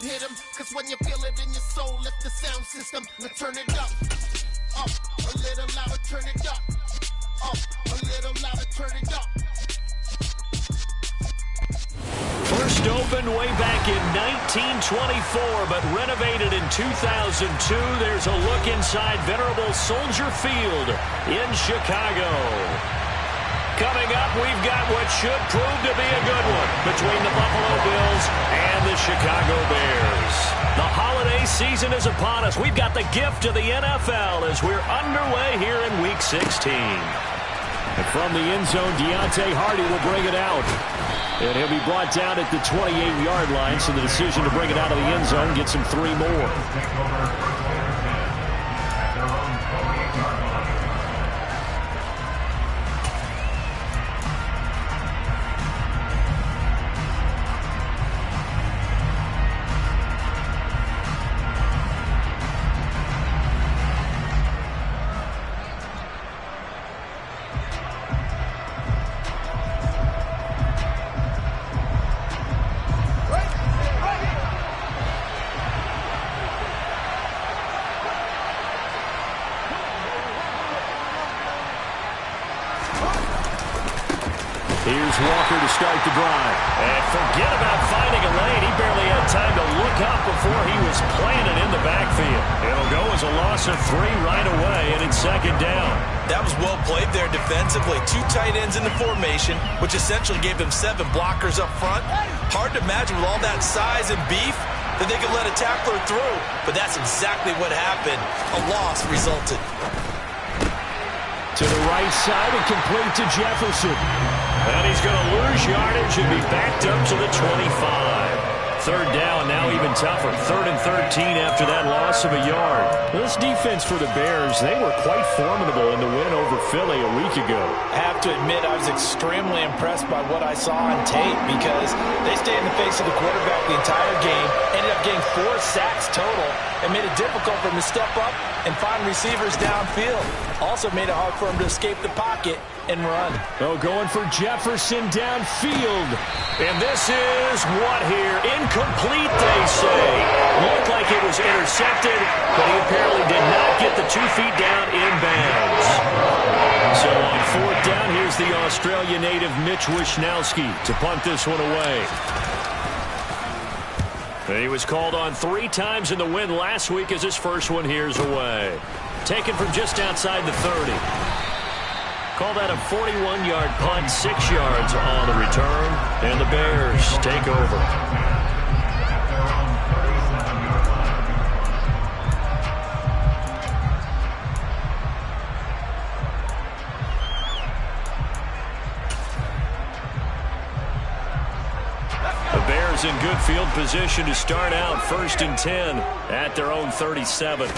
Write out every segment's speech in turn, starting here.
hit him. Cause when you feel it in your soul, lift the sound system. Now turn it up. Up, a little louder, turn it up. Up, a little louder, turn it up. First opened way back in 1924, but renovated in 2002. There's a look inside venerable Soldier Field in Chicago. Coming up, we've got what should prove to be a good one between the Buffalo Bills and the Chicago Bears. The holiday season is upon us. We've got the gift of the NFL as we're underway here in Week 16. And from the end zone, Deontay Hardy will bring it out. And he'll be brought down at the 28-yard line, so the decision to bring it out of the end zone gets him 3 more. Here's Walker to start the drive. And forget about finding a lane. He barely had time to look up before he was planted in the backfield. It'll go as a loss of 3 right away, and it's second down. That was well played there defensively. 2 tight ends in the formation, which essentially gave them 7 blockers up front. Hard to imagine with all that size and beef that they could let a tackler through. But that's exactly what happened. A loss resulted. To the right side and complete to Jefferson. And he's going to lose yardage and be backed up to the 25. Third down, now even tougher. 3rd and 13 after that loss of a yard. This defense for the Bears, they were quite formidable in the win over Philly a week ago. I have to admit, I was extremely impressed by what I saw on tape because they stayed in the face of the quarterback the entire game, ended up getting 4 sacks total, and made it difficult for him to step up and find receivers downfield. Also made it hard for him to escape the pocket and run. Oh, going for Jefferson downfield. And this is what here? Incomplete, they say. Looked like it was intercepted, but he apparently did not get the 2 feet down in bounds. So on 4th down, here's the Australia native Mitch Wishnowsky to punt this one away. He was called on 3 times in the win last week as his first one here's away. Taken from just outside the 30. Call that a 41-yard punt, 6 yards on the return, and the Bears take over. The Bears in good field position to start out 1st and 10 at their own 37.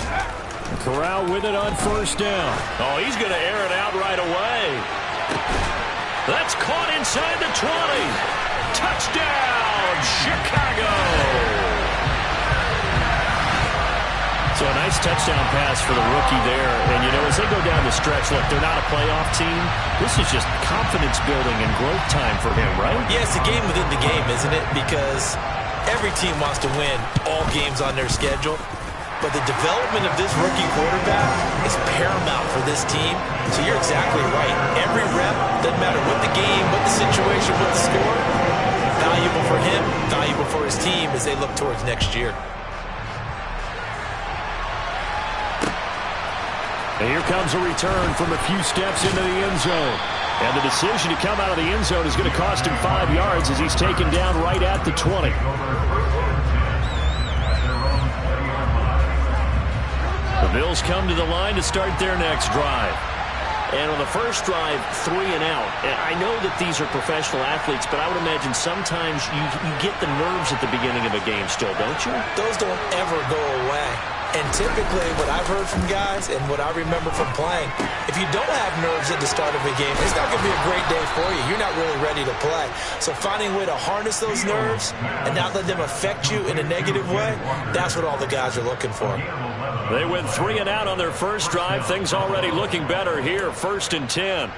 Corral with it on 1st down. Oh, he's going to air it out right away. That's caught inside the 20. Touchdown, Chicago. So a nice touchdown pass for the rookie there. And, you know, as they go down the stretch, look, they're not a playoff team. This is just confidence building and growth time for him, right? Yeah, it's a game within the game, isn't it? Because every team wants to win all games on their schedule. But the development of this rookie quarterback is paramount for this team. So you're exactly right. Every rep, doesn't matter what the game, what the situation, what the score, valuable for him, valuable for his team as they look towards next year. And here comes a return from a few steps into the end zone. And the decision to come out of the end zone is going to cost him 5 yards as he's taken down right at the 20. The Bills come to the line to start their next drive. And on the first drive, 3 and out. And I know that these are professional athletes, but I would imagine sometimes you get the nerves at the beginning of a game still, don't you? Those don't ever go away. And typically what I've heard from guys and what I remember from playing, if you don't have nerves at the start of a game, it's not going to be a great day for you. You're not really ready to play. So finding a way to harness those nerves and not let them affect you in a negative way, that's what all the guys are looking for. They went 3 and out on their first drive. Things already looking better here, 1st and 10.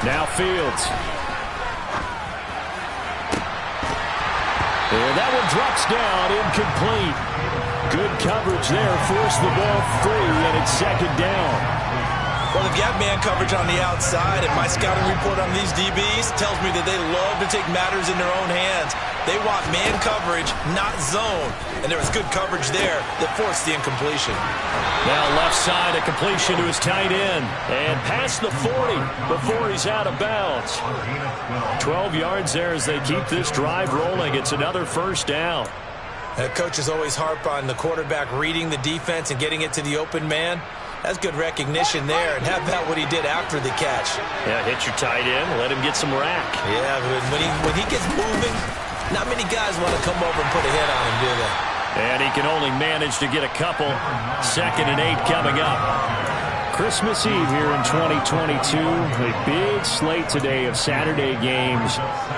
Now Fields. And that one drops down, incomplete. Good coverage there, forced the ball free, and it's second down. Well, if you have man coverage on the outside, and my scouting report on these DBs tells me that they love to take matters in their own hands. They want man coverage, not zone. And there was good coverage there that forced the incompletion. Now left side, a completion to his tight end. And past the 40 before he's out of bounds. 12 yards there as they keep this drive rolling. It's another first down. Coaches always harp on the quarterback reading the defense and getting it to the open man. That's good recognition there, and how about what he did after the catch? Yeah, hit your tight end, let him get some rack. Yeah, but when he gets moving, not many guys want to come over and put a hit on him, do they? And he can only manage to get a couple. 2nd and 8 coming up. Christmas Eve here in 2022. A big slate today of Saturday games.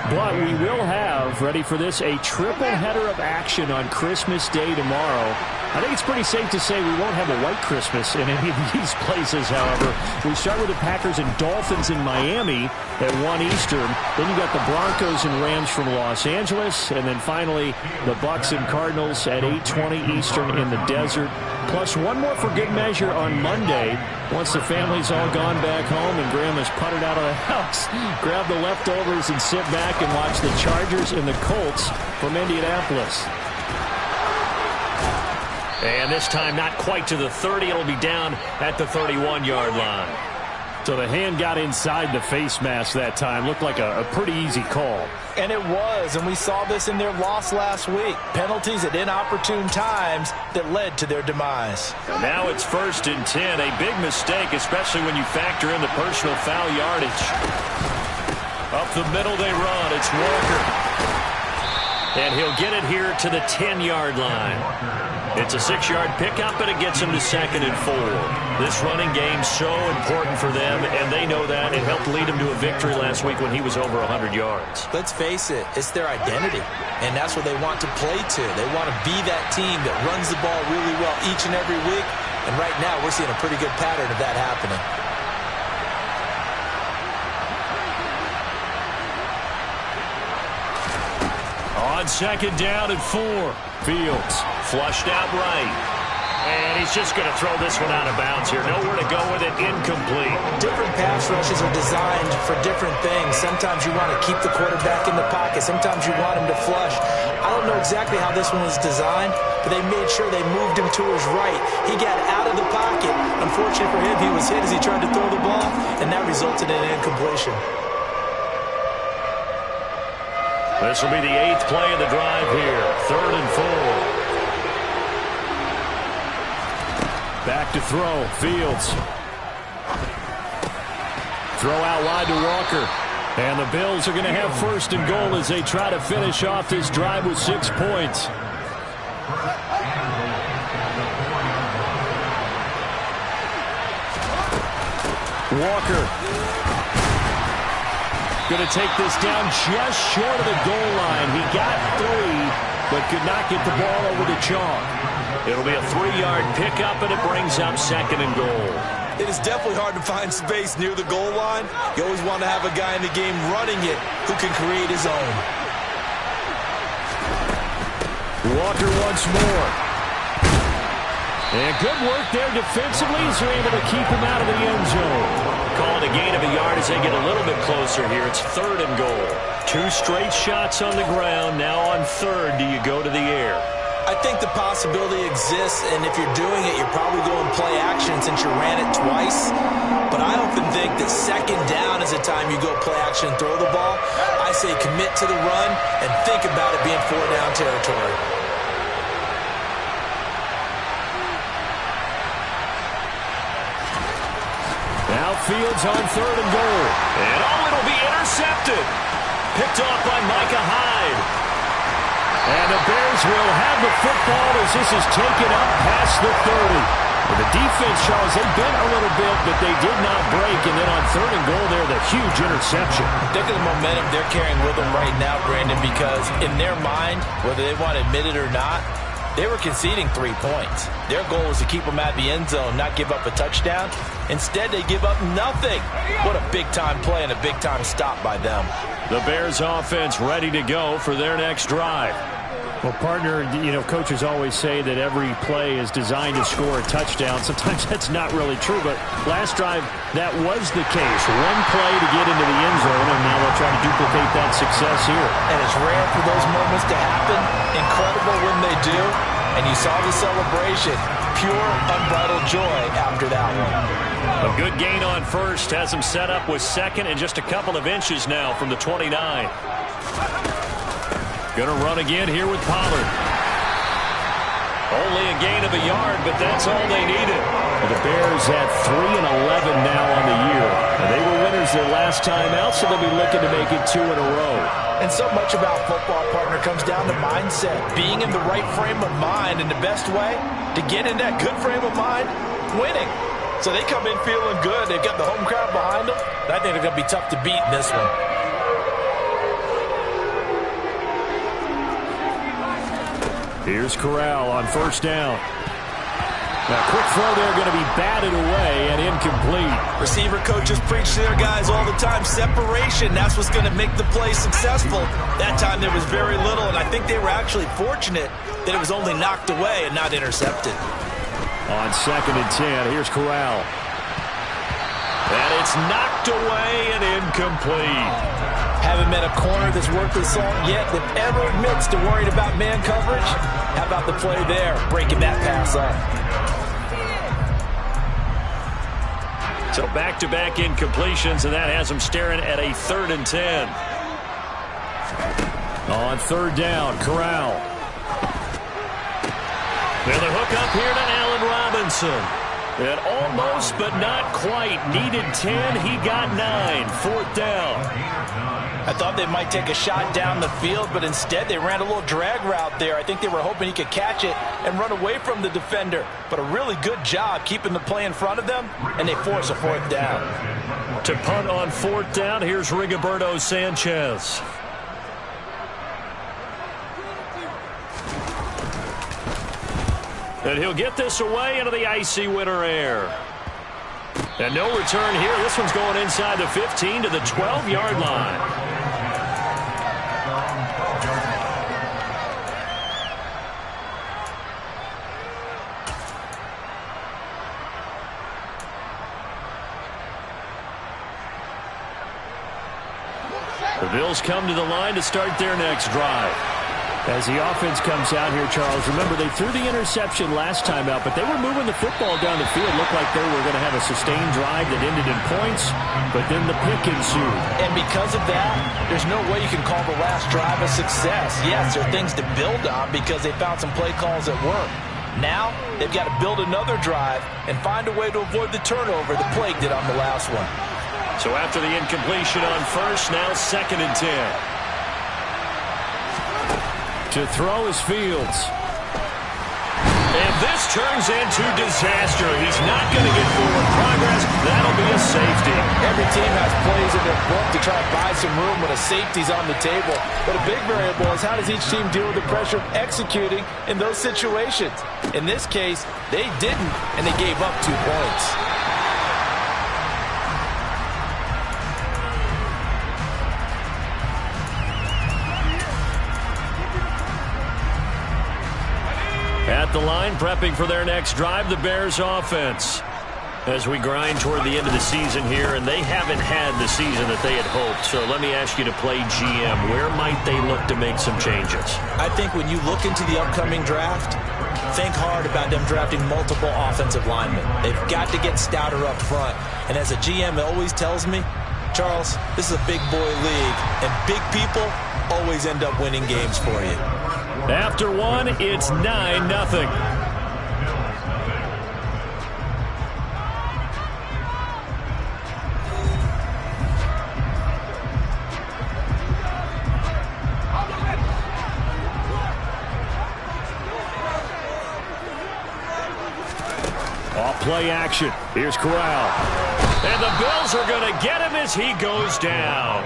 But we will have, ready for this, a triple header of action on Christmas Day tomorrow. I think it's pretty safe to say we won't have a white Christmas in any of these places, however. We start with the Packers and Dolphins in Miami at 1 Eastern. Then you got the Broncos and Rams from Los Angeles. And then finally, the Bucks and Cardinals at 8:20 Eastern in the desert. Plus one more for good measure on Monday. Once the family's all gone back home and Grandma's puttered out of the house, grab the leftovers and sit back and watch the Chargers and the Colts from Indianapolis. And this time not quite to the 30. It'll be down at the 31-yard line. So the hand got inside the face mask that time. Looked like a pretty easy call. And it was, and we saw this in their loss last week. Penalties at inopportune times that led to their demise. Now it's 1st and 10. A big mistake, especially when you factor in the personal foul yardage. Up the middle they run. It's Walker. And he'll get it here to the 10-yard line. It's a 6-yard pickup, and it gets him to 2nd and 4. This running game's so important for them, and they know that. It helped lead them to a victory last week when he was over 100 yards. Let's face it, it's their identity, and that's what they want to play to. They want to be that team that runs the ball really well each and every week, and right now we're seeing a pretty good pattern of that happening. On 2nd down and 4. Fields flushed out right. And he's just going to throw this one out of bounds here. Nowhere to go with it. Incomplete. Different pass rushes are designed for different things. Sometimes you want to keep the quarterback in the pocket. Sometimes you want him to flush. I don't know exactly how this one was designed, but they made sure they moved him to his right. He got out of the pocket. Unfortunately for him, he was hit as he tried to throw the ball, and that resulted in an incompletion. This will be the 8th play of the drive here. 3rd and 4. Back to throw. Fields. Throw out wide to Walker. And the Bills are going to have 1st and goal as they try to finish off this drive with 6 points. Walker. Going to take this down just short of the goal line. He got 3, but could not get the ball over the chalk. It'll be a 3-yard pickup, and it brings up 2nd and goal. It is definitely hard to find space near the goal line. You always want to have a guy in the game running it who can create his own. Walker once more. And good work there defensively as they're able to keep him out of the end zone. Calling a gain of a yard as they get a little bit closer here. It's 3rd and goal. 2 straight shots on the ground. Now on 3rd, do you go to the air? I think the possibility exists, and if you're doing it, you're probably going play action since you ran it twice. But I often think that 2nd down is the time you go play action and throw the ball. I say commit to the run and think about it being 4-down territory. Now Fields on 3rd and goal. And it'll be intercepted. Picked off by Micah Hyde. And the Bears will have the football as this is taken up past the 30. And the defense, Charles, they bent a little bit, but they did not break. And then on 3rd and goal there, the huge interception. Think of the momentum they're carrying with them right now, Brandon, because in their mind, whether they want to admit it or not, They were conceding 3 points. Their goal was to keep them at the end zone, not give up a touchdown. Instead, they give up nothing. What a big-time play and a big-time stop by them. The Bears offense ready to go for their next drive. Well, partner, coaches always say that every play is designed to score a touchdown. Sometimes that's not really true, but last drive, that was the case. One play to get into the end zone, and now they'll try to duplicate that success here. And it's rare for those moments to happen. Incredible when they do. And you saw the celebration. Pure, unbridled joy after that one. A good gain on first has him set up with second and just a couple of inches now from the 29. Going to run again here with Pollard. Only a gain of a yard, but that's all they needed. Well, the Bears at 3-11 now on the year. And they were winners their last time out, so they'll be looking to make it 2 in a row. And so much about football, partner, comes down to mindset. Being in the right frame of mind, and the best way to get in that good frame of mind, winning. So they come in feeling good. They've got the home crowd behind them. I think they're going to be tough to beat in this one. Here's Corral on first down. Now, quick throw there going to be batted away and incomplete. Receiver coaches preach to their guys all the time. Separation, that's what's going to make the play successful. That time there was very little, and I think they were actually fortunate that it was only knocked away and not intercepted. On 2nd and 10, here's Corral. And it's knocked away and incomplete. Haven't met a corner that's worth the salt yet that ever admits to worrying about man coverage. How about the play there, breaking that pass up? So back-to-back incompletions, and that has them staring at a 3rd and 10. On 3rd down, Corral. And the hook up here to Allen Robinson. And almost, but not quite. Needed 10. He got 9. 4th down. I thought they might take a shot down the field, but instead they ran a little drag route there. I think they were hoping he could catch it and run away from the defender. But a really good job keeping the play in front of them, and they force a 4th down. To punt on 4th down, here's Rigoberto Sanchez. And he'll get this away into the icy winter air. And no return here. This one's going inside the 15 to the 12-yard line. The Bills come to the line to start their next drive. As the offense comes out here, Charles, remember they threw the interception last time out, but they were moving the football down the field. Looked like they were going to have a sustained drive that ended in points, but then the pick ensued. And because of that, there's no way you can call the last drive a success. Yes, there are things to build on because they found some play calls that work. Now, they've got to build another drive and find a way to avoid the turnover the Plague did on the last one. So after the incompletion on first, now 2nd and 10. To throw is Fields. And this turns into disaster. He's not going to get forward progress. That'll be a safety. Every team has plays in their book to try to buy some room when a safety's on the table. But a big variable is how does each team deal with the pressure of executing in those situations. In this case, they didn't, and they gave up 2 points. At the line, prepping for their next drive, the Bears offense. As we grind toward the end of the season here, and they haven't had the season that they had hoped. So let me ask you to play GM. Where might they look to make some changes? I think when you look into the upcoming draft, think hard about them drafting multiple offensive linemen. They've got to get stouter up front. And as a GM, it always tells me, Charles, this is a big boy league, and big people always end up winning games for you. After one, it's 9-0. Off play action. Here's Corral. And the Bills are going to get him as he goes down.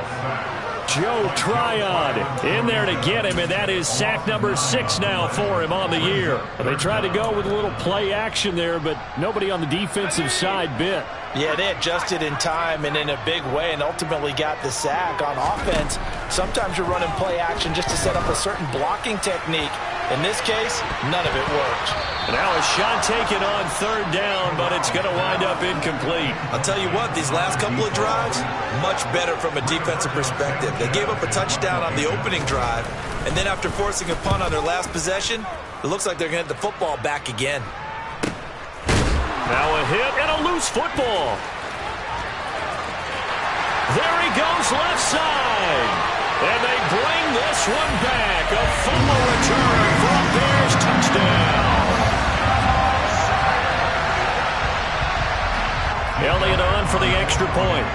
Joe Tryon in there to get him, and that is sack number 6 now for him on the year. They tried to go with a little play action there, but nobody on the defensive side bit. Yeah, they adjusted in time and in a big way and ultimately got the sack. On offense, sometimes you're running play action just to set up a certain blocking technique. In this case, none of it worked. Now a shot taken on 3rd down, but it's going to wind up incomplete. I'll tell you what, these last couple of drives, much better from a defensive perspective. They gave up a touchdown on the opening drive, and then after forcing a punt on their last possession, it looks like they're going to get the football back again. Now a hit and a loose football. There he goes left side. And they bring this one back. A fumble return for a Bears touchdown. Elliott on for the extra point.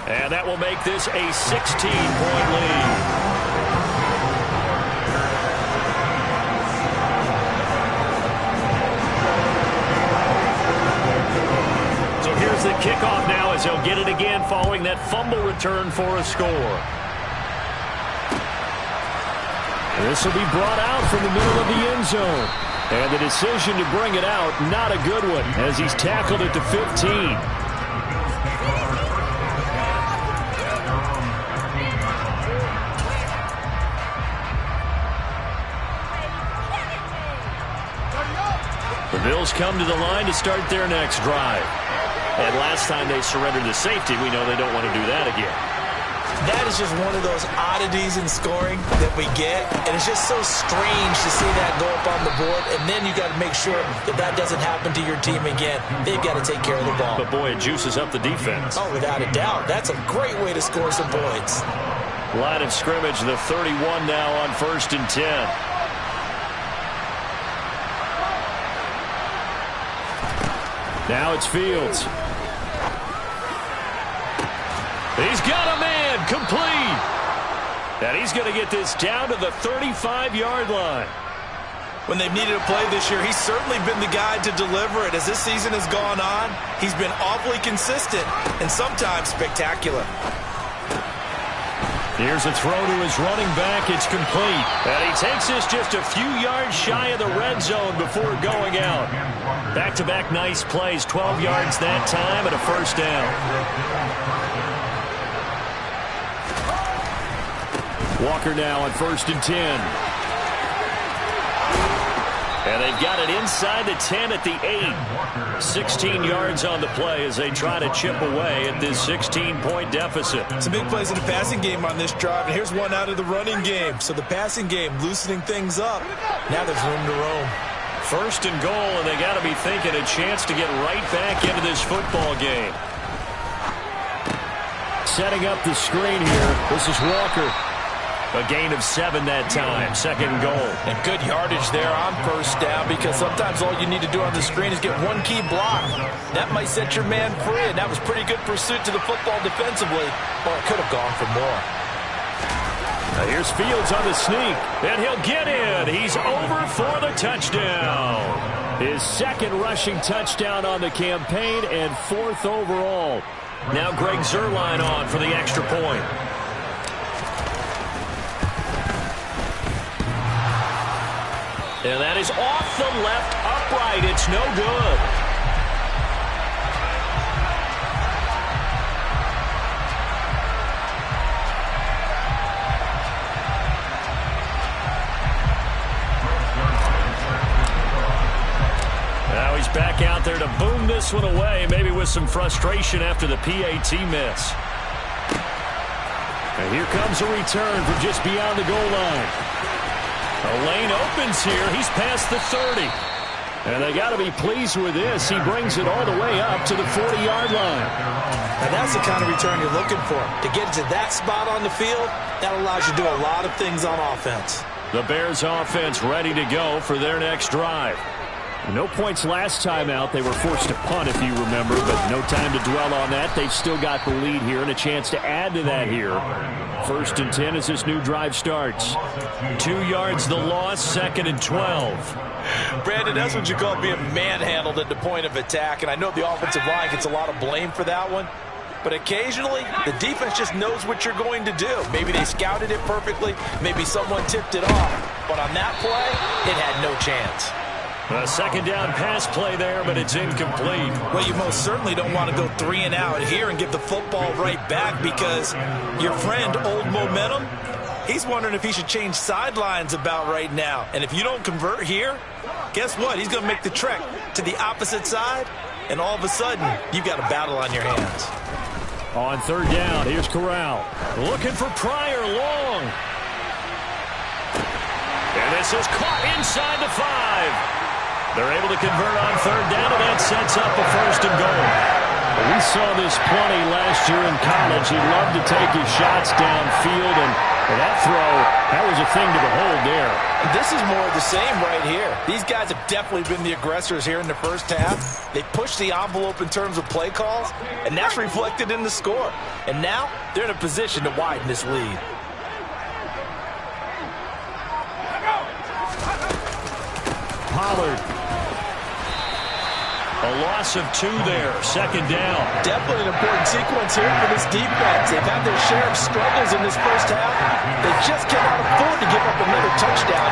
And that will make this a 16-point lead. Here's the kickoff now as he'll get it again following that fumble return for a score. This will be brought out from the middle of the end zone. And the decision to bring it out, not a good one, as he's tackled at the 15. The Bills come to the line to start their next drive. And last time they surrendered the safety, we know they don't want to do that again. That is just one of those oddities in scoring that we get. And it's just so strange to see that go up on the board. And then you got to make sure that that doesn't happen to your team again. They've got to take care of the ball. But, boy, it juices up the defense. Oh, without a doubt. That's a great way to score some points. Line of scrimmage, the 31 now on 1st and 10. Now it's Fields. He's got a man complete. And he's going to get this down to the 35-yard line. When they've needed a play this year, he's certainly been the guy to deliver it. As this season has gone on, he's been awfully consistent and sometimes spectacular. Here's a throw to his running back. It's complete. And he takes this just a few yards shy of the red zone before going out. Back-to-back nice plays. 12 yards that time and a 1st down. Walker now on 1st and 10. And they've got it inside the 10 at the 8. 16 yards on the play as they try to chip away at this 16-point deficit. Some big plays in the passing game on this drive, and here's one out of the running game. So the passing game loosening things up. Now there's room to roam. 1st and goal, and they got to be thinking a chance to get right back into this football game. Setting up the screen here. This is Walker. A gain of 7 that time. 2nd and goal. And good yardage there on 1st down, because sometimes all you need to do on the screen is get one key block. That might set your man free, and that was pretty good pursuit to the football defensively. Well, it could have gone for more. Now here's Fields on the sneak, and he'll get in. He's over for the touchdown. His 2nd rushing touchdown on the campaign and 4th overall. Now Greg Zuerlein on for the extra point. And that is off the left upright. It's no good. Now he's back out there to boom this one away, maybe with some frustration after the PAT miss. And here comes a return from just beyond the goal line. A lane opens here. He's past the 30. And they got to be pleased with this. He brings it all the way up to the 40-yard line. And that's the kind of return you're looking for. To get to that spot on the field, that allows you to do a lot of things on offense. The Bears offense ready to go for their next drive. No points last time out. They were forced to punt, if you remember, but no time to dwell on that. They've still got the lead here and a chance to add to that here. 1st and 10 as this new drive starts. 2 yards the loss, 2nd and 12. Brandon, that's what you call being manhandled at the point of attack, and I know the offensive line gets a lot of blame for that one. But occasionally, the defense just knows what you're going to do. Maybe they scouted it perfectly. Maybe someone tipped it off. But on that play, it had no chance. A second down pass play there, but it's incomplete. Well, you most certainly don't want to go 3 and out here and give the football right back, because your friend, Old Momentum, he's wondering if he should change sidelines about right now. And if you don't convert here, guess what? He's going to make the trek to the opposite side, and all of a sudden, you've got a battle on your hands. On third down, here's Corral. Looking for Pryor long. And this is caught inside the 5. They're able to convert on third down, and that sets up a first and goal. We saw this plenty last year in college. He loved to take his shots downfield, and that throw, that was a thing to behold there. And this is more of the same right here. These guys have definitely been the aggressors here in the first half. They pushed the envelope in terms of play calls, and that's reflected in the score. And now they're in a position to widen this lead. Pollard. A loss of 2 there, second down. Definitely an important sequence here for this defense. They've had their share of struggles in this first half. They just cannot afford to give up another touchdown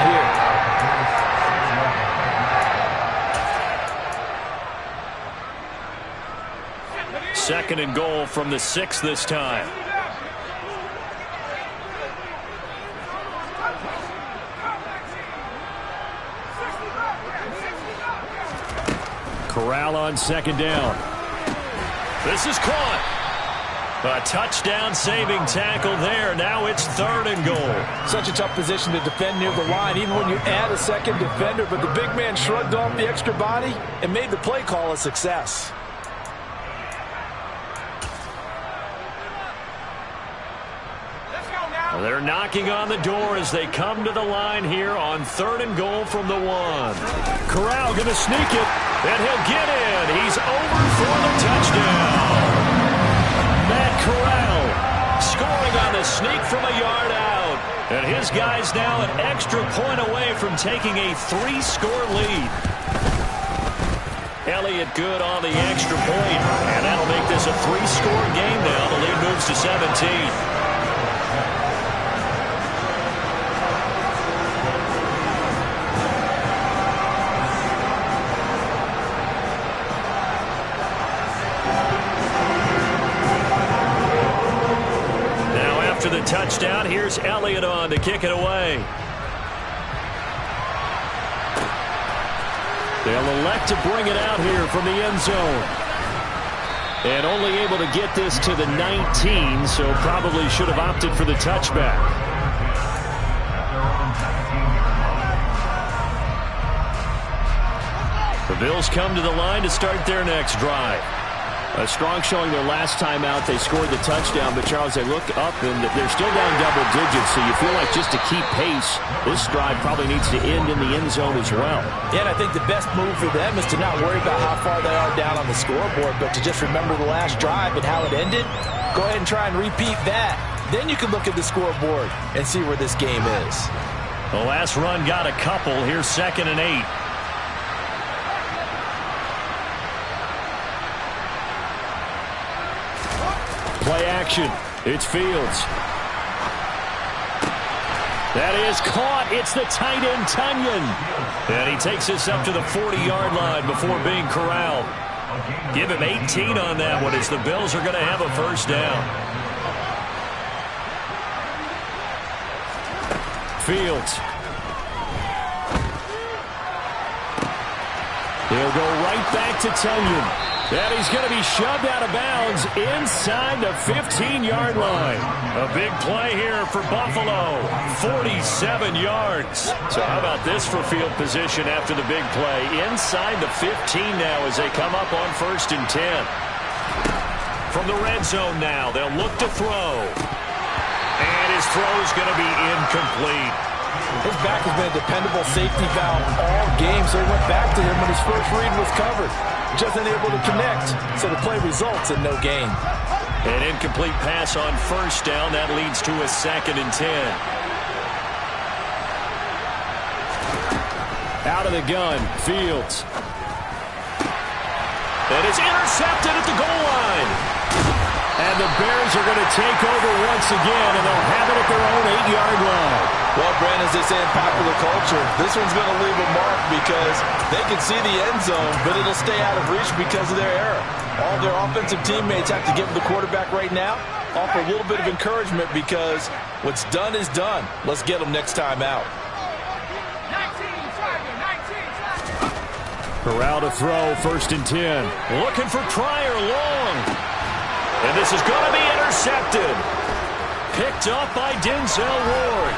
here. Second and goal from the 6 this time. Corral on second down. This is caught. A touchdown-saving tackle there. Now it's third and goal. Such a tough position to defend near the line, even when you add a second defender. But the big man shrugged off the extra body and made the play call a success. They're knocking on the door as they come to the line here on third and goal from the 1. Corral going to sneak it. And he'll get in. He's over for the touchdown. Matt Corral scoring on the sneak from a yard out. And his guys now an extra point away from taking a 3-score lead. Elliott good on the extra point. And that'll make this a 3-score game now. The lead moves to 17. The touchdown. Here's Elliott on to kick it away. They'll elect to bring it out here from the end zone. And only able to get this to the 19, so probably should have opted for the touchback. The Bills come to the line to start their next drive. A strong showing their last time out. They scored the touchdown, but, Charles, they look up, and they're still down double digits, so you feel like just to keep pace, this drive probably needs to end in the end zone as well. Yeah, and I think the best move for them is to not worry about how far they are down on the scoreboard, but to just remember the last drive and how it ended. Go ahead and try and repeat that. Then you can look at the scoreboard and see where this game is. The last run got a couple. Here's 2nd and 8. Play action. It's Fields. That is caught. It's the tight end, Tunyon. And he takes us up to the 40-yard line before being corralled. Give him 18 on that one as the Bills are going to have a first down. Fields. He'll go right back to Tunyon. And he's going to be shoved out of bounds inside the 15-yard line. A big play here for Buffalo. 47 yards. So how about this for field position after the big play? Inside the 15 now as they come up on 1st and 10. From the red zone now, they'll look to throw. And his throw's going to be incomplete. His back has been a dependable safety valve all game, so he went back to him when his first read was covered. Just unable to connect, so the play results in no gain. An incomplete pass on 1st down. That leads to a 2nd and 10. Out of the gun, Fields. And it's intercepted at the goal line. And the Bears are going to take over once again, and they'll have it at their own 8-yard line. Well, Brandon, as they say in popular culture, this one's going to leave a mark because they can see the end zone, but it'll stay out of reach because of their error. All their offensive teammates have to give the quarterback right now, offer a little bit of encouragement because what's done is done. Let's get them next time out. Corral to throw, 1st and 10. Looking for Pryor long. And this is going to be intercepted. Picked up by Denzel Ward.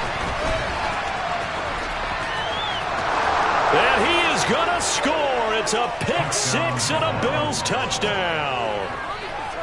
And he is going to score. It's a pick 6 and a Bills touchdown.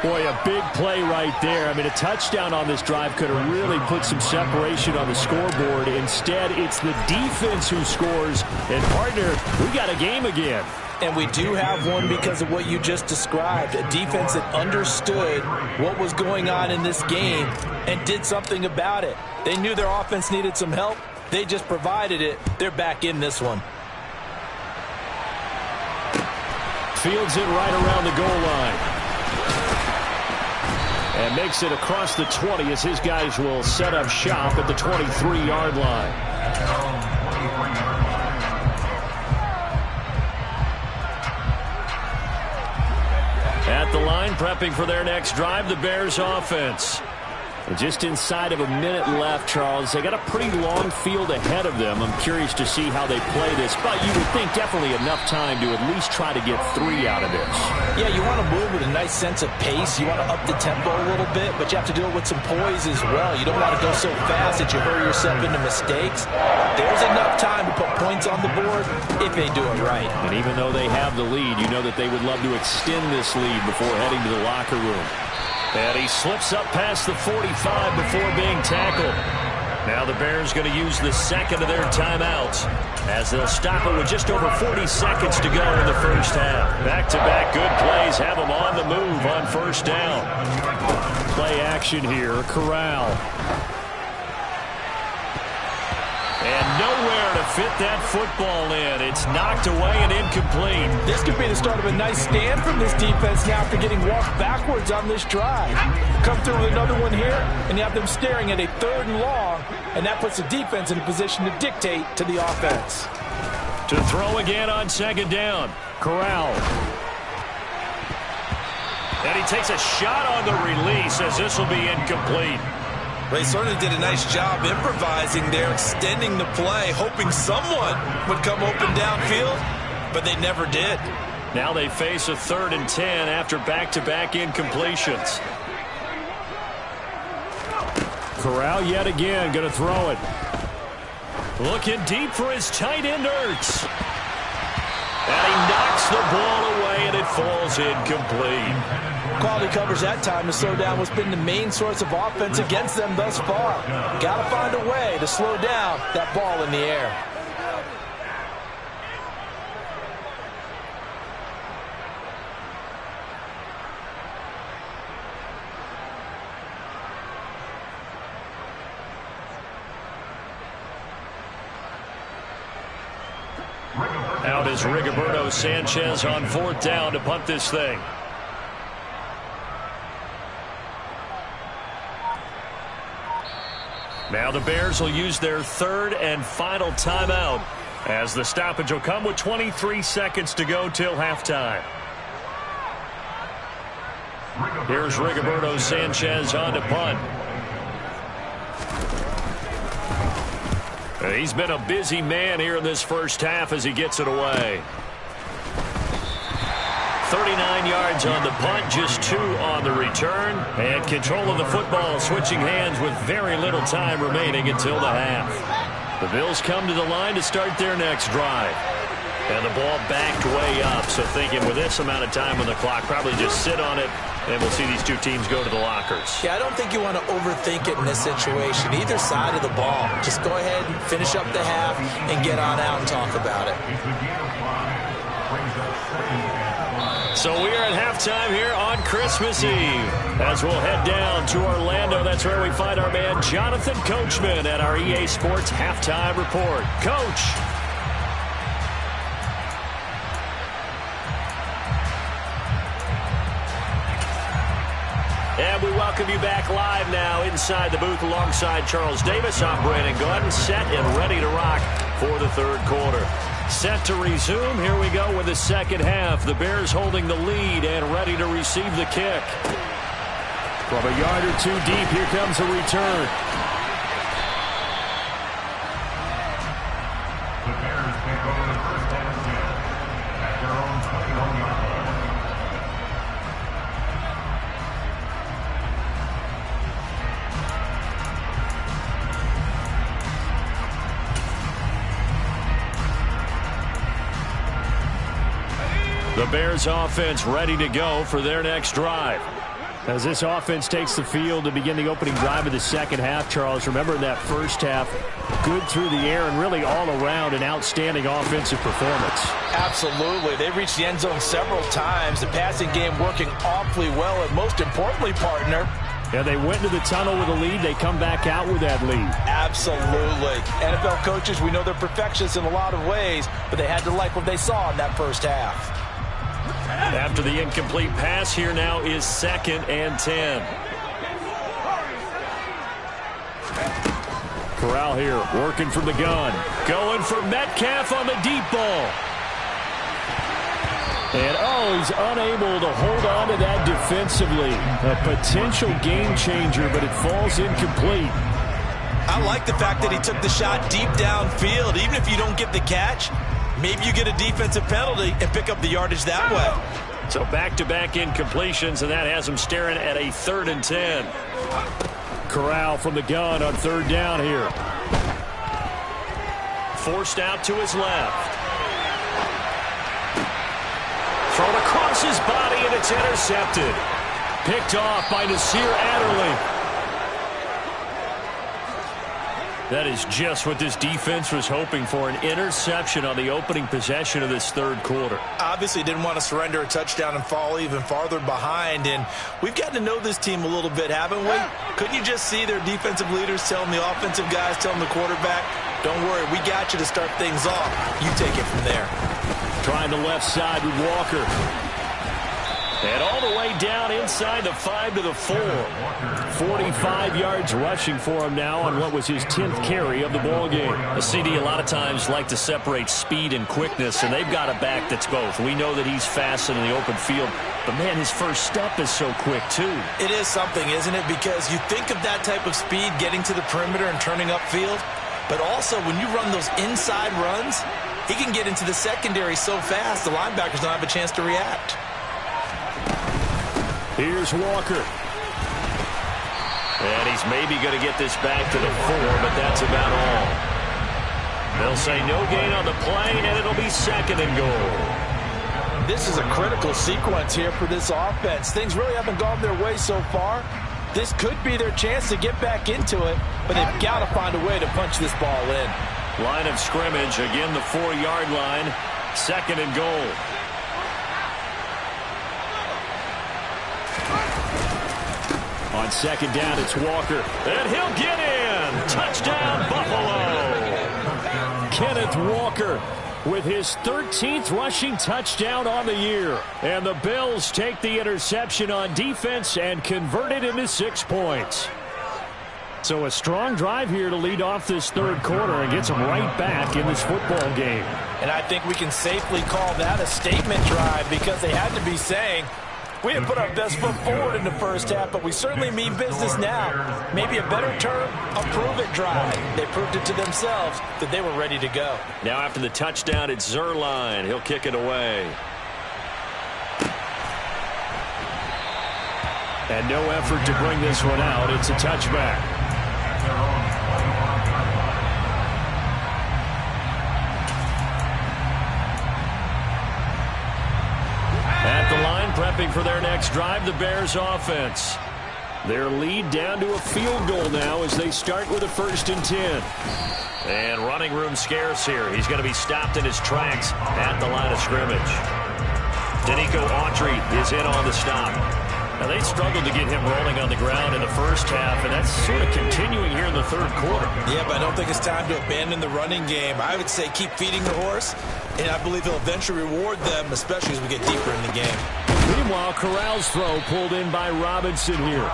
Boy, a big play right there. I mean, a touchdown on this drive could have really put some separation on the scoreboard. Instead, it's the defense who scores. And, partner, we got a game again. And we do have one because of what you just described. A defense that understood what was going on in this game and did something about it. They knew their offense needed some help. They just provided it. They're back in this one. Fields it right around the goal line. And makes it across the 20 as his guys will set up shop at the 23-yard line. At the line, prepping for their next drive, the Bears offense. And just inside of a minute left, Charles. They got a pretty long field ahead of them. I'm curious to see how they play this, but you would think definitely enough time to at least try to get 3 out of this. Yeah, you want to move with a nice sense of pace. You want to up the tempo a little bit, but you have to do it with some poise as well. You don't want to go so fast that you hurry yourself into mistakes. There's enough time to put points on the board if they do it right. And even though they have the lead, you know that they would love to extend this lead before heading to the locker room. And he slips up past the 45 before being tackled. Now the Bears going to use the second of their timeouts as they'll stop it with just over 40 seconds to go in the first half. Back-to-back good plays have them on the move on 1st down. Play action here, Corral. And nowhere to fit that football in. It's knocked away and incomplete. This could be the start of a nice stand from this defense now after getting walked backwards on this drive. Come through with another one here, and you have them staring at a 3rd and long, and that puts the defense in a position to dictate to the offense. To throw again on 2nd down, Corral. And he takes a shot on the release as this will be incomplete. They certainly did a nice job improvising there, extending the play, hoping someone would come open downfield, but they never did. Now they face a 3rd and 10 after back-to-back incompletions. Corral yet again going to throw it. Looking deep for his tight end, Ertz. And he knocks the ball away, and it falls incomplete. Quality coverage that time to slow down what's been the main source of offense against them thus far. Got to find a way to slow down that ball in the air. Out is Rigoberto Sanchez on 4th down to punt this thing. Now the Bears will use their 3rd and final timeout as the stoppage will come with 23 seconds to go till halftime. Here's Rigoberto Sanchez on to punt. He's been a busy man here in this first half as he gets it away. 39 yards on the punt, just 2 on the return. And control of the football switching hands with very little time remaining until the half. The Bills come to the line to start their next drive. And the ball backed way up, so thinking with this amount of time on the clock, probably just sit on it, and we'll see these two teams go to the lockers. Yeah, I don't think you want to overthink it in this situation. Either side of the ball. Just go ahead and finish up the half and get on out and talk about it. So we are at halftime here on Christmas Eve. As we'll head down to Orlando, that's where we find our man Jonathan Coachman at our EA Sports Halftime Report. Coach. And we welcome you back live now inside the booth alongside Charles Davis. I'm Brandon Gordon, set and ready to rock for the third quarter. Set to resume. Here we go with the second half. The Bears holding the lead and ready to receive the kick. From a yard or two deep, here comes a return. The Bears take over the first half at their own 21-yard line. The Bears offense ready to go for their next drive. As this offense takes the field to begin the opening drive of the second half, Charles, remember in that first half, good through the air and really all around an outstanding offensive performance. Absolutely. They reached the end zone several times. The passing game working awfully well, and most importantly, partner, Yeah, they went into the tunnel with a lead. They come back out with that lead. absolutely. NFL coaches, we know they're perfectionists in a lot of ways, but they had to like what they saw in that first half. After the incomplete pass, here now is 2nd and 10. Corral here, working from the gun. Going for Metcalf on the deep ball. And, he's unable to hold on to that defensively. A potential game changer, but it falls incomplete. I like the fact that he took the shot deep downfield. Even if you don't get the catch, maybe you get a defensive penalty and pick up the yardage that way. So back-to-back incompletions, and that has him staring at a 3rd and 10. Corral from the gun on 3rd down here. Forced out to his left. Thrown across his body, and it's intercepted. Picked off by Nasir Adderley. That is just what this defense was hoping for, an interception on the opening possession of this third quarter. Obviously didn't want to surrender a touchdown and fall even farther behind, and we've gotten to know this team a little bit, haven't we? Couldn't you just see their defensive leaders telling the offensive guys, telling the quarterback, don't worry, we got you to start things off. You take it from there. Trying the left side with Walker. And all the way down inside the 5 to the 4. 45 yards rushing for him now on what was his 10th carry of the ball game. A CD a lot of times like to separate speed and quickness, and they've got a back that's both. We know that he's fast in the open field, but man, his first step is so quick too. It is something, isn't it? Because you think of that type of speed getting to the perimeter and turning upfield, but also when you run those inside runs, he can get into the secondary so fast the linebackers don't have a chance to react. Here's Walker. And he's maybe going to get this back to the 4, but that's about all. They'll say no gain on the play, and it'll be 2nd and goal. This is a critical sequence here for this offense. Things really haven't gone their way so far. This could be their chance to get back into it, but they've got to find a way to punch this ball in. Line of scrimmage, again the 4-yard line, 2nd and goal. On 2nd down, it's Walker. And he'll get in. Touchdown, Buffalo. Kenneth Walker with his 13th rushing touchdown on the year. And the Bills take the interception on defense and convert it into 6 points. So a strong drive here to lead off this third quarter and gets them right back in this football game. And I think we can safely call that a statement drive because they had to be saying, we have put our best foot forward in the first half, but we certainly mean business now. Maybe a better term, a prove-it drive. They proved it to themselves that they were ready to go. Now after the touchdown, it's Zuerlein. He'll kick it away. And no effort to bring this one out. It's a touchback. At the line, prepping for their next drive, the Bears offense. Their lead down to a field goal now as they start with a 1st and 10. And running room scarce here. He's going to be stopped in his tracks at the line of scrimmage. Denico Autry is in on the stop. Now, they struggled to get him rolling on the ground in the first half, and that's sort of continuing here in the third quarter. Yeah, but I don't think it's time to abandon the running game. I would say keep feeding the horse, and I believe he'll eventually reward them, especially as we get deeper in the game. Meanwhile, Corral's throw pulled in by Robinson here.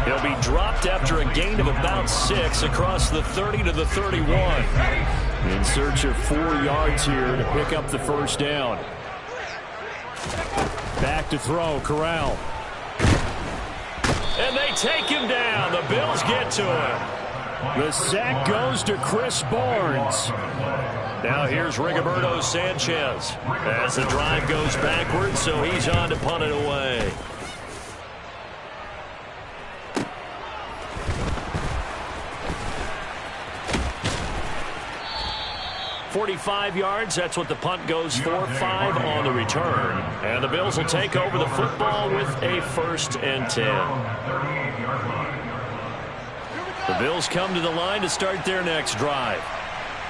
He'll be dropped after a gain of about 6 across the 30 to the 31. In search of 4 yards here to pick up the first down. Back to throw, Corral. And they take him down. The Bills get to him. The sack goes to Chris Barnes. Now here's Rigoberto Sanchez as the drive goes backwards, so he's on to punt it away. .45 yards, that's what the punt goes for. 5 on the return. And the Bills will take over the football with a 1st and 10. The Bills come to the line to start their next drive.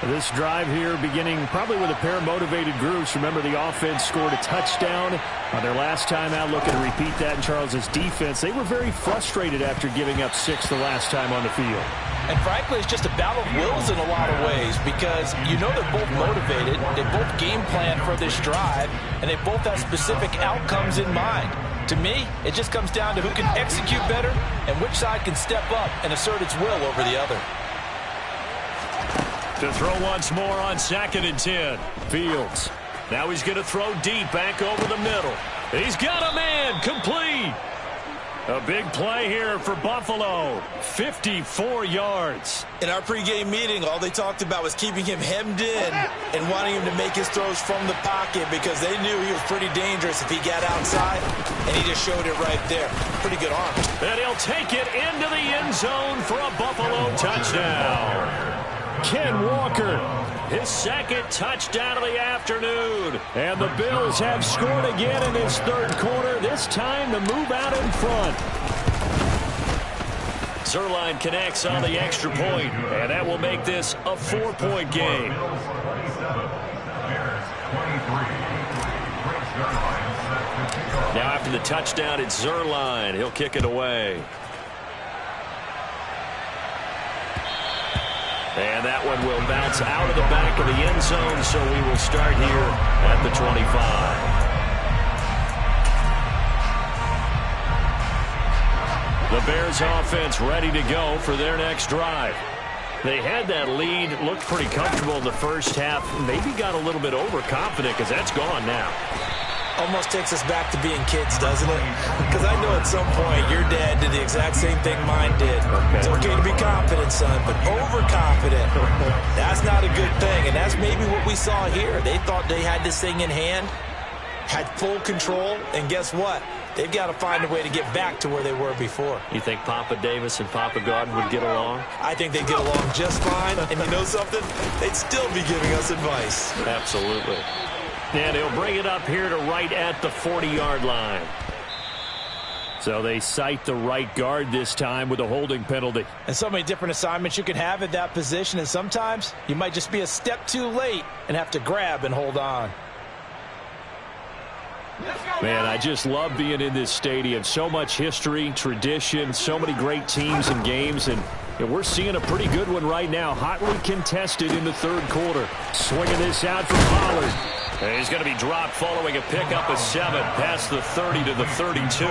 This drive here beginning probably with a pair of motivated groups. Remember, the offense scored a touchdown on their last time out. Looking to repeat that in Charles's defense. They were very frustrated after giving up 6 the last time on the field. And frankly, it's just a battle of wills in a lot of ways because you know they're both motivated. They both game plan for this drive, and they both have specific outcomes in mind. To me, it just comes down to who can execute better and which side can step up and assert its will over the other. To throw once more on 2nd and 10. Fields. Now he's going to throw deep back over the middle. He's got a man. Complete. A big play here for Buffalo. 54 yards. In our pregame meeting, all they talked about was keeping him hemmed in and wanting him to make his throws from the pocket because they knew he was pretty dangerous if he got outside, and he just showed it right there. Pretty good arm. And he'll take it into the end zone for a Buffalo touchdown. Ken Walker, his 2nd touchdown of the afternoon. And the Bills have scored again in this third quarter. This time the move out in front. Zuerlein connects on the extra point, and that will make this a 4-point game. Now after the touchdown, it's Zuerlein. He'll kick it away. And that one will bounce out of the back of the end zone, so we will start here at the 25. The Bears offense ready to go for their next drive. They had that lead, looked pretty comfortable in the first half, maybe got a little bit overconfident because that's gone now. Almost takes us back to being kids, doesn't it? Because I know at some point your dad did the exact same thing mine did. Okay. It's okay to be confident, son, but overconfident, that's not a good thing. And that's maybe what we saw here. They thought they had this thing in hand, had full control, and guess what? They've got to find a way to get back to where they were before. You think Papa Davis and Papa Godin would get along? I think they'd get along just fine. And you know something? They'd still be giving us advice. Absolutely. And he'll bring it up here to right at the 40-yard line. So they cite the right guard this time with a holding penalty. And so many different assignments you can have at that position, and sometimes you might just be a step too late and have to grab and hold on. Man, I just love being in this stadium. So much history, tradition, so many great teams and games, and we're seeing a pretty good one right now. Hotly contested in the third quarter. Swinging this out from Pollard. And he's going to be dropped following a pickup of 7 past the 30 to the 32.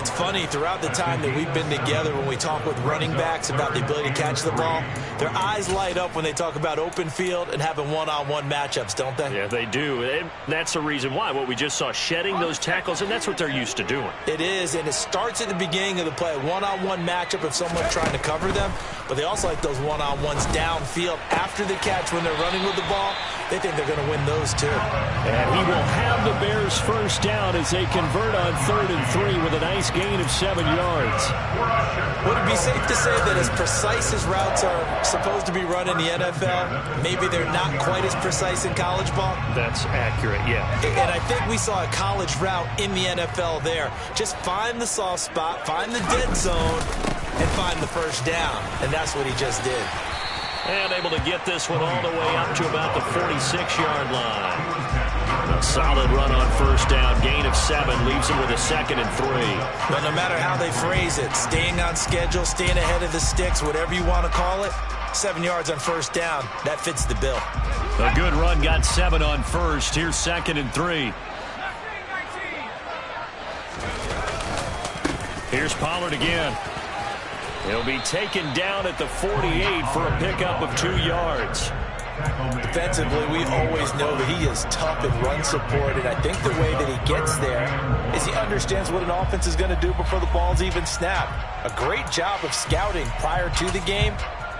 It's funny, throughout the time that we've been together, when we talk with running backs about the ability to catch the ball, their eyes light up when they talk about open field and having one-on-one matchups, don't they? Yeah, they do. And that's the reason why. What we just saw, shedding those tackles, and that's what they're used to doing. It is, and it starts at the beginning of the play, a one-on-one matchup of someone trying to cover them, but they also like those one-on-ones downfield after the catch when they're running with the ball. They think they're going to win those too. And he will have the Bears first down as they convert on 3rd and 3 with a nice gain of 7 yards. Would it be safe to say that as precise as routes are supposed to be run in the NFL, maybe they're not quite as precise in college ball? That's accurate, yeah. And I think we saw a college route in the NFL there. Just find the soft spot, find the dead zone, and find the first down. And that's what he just did. And able to get this one all the way up to about the 46-yard line. A solid run on first down. Gain of 7 leaves him with a 2nd and 3. But no matter how they phrase it, staying on schedule, staying ahead of the sticks, whatever you want to call it, 7 yards on first down, that fits the bill. A good run got 7 on first. Here's 2nd and 3. Here's Pollard again. He'll be taken down at the 48 for a pickup of 2 yards. Defensively, we always know that he is tough in run support, and I think the way that he gets there is he understands what an offense is going to do before the ball's even snapped. A great job of scouting prior to the game,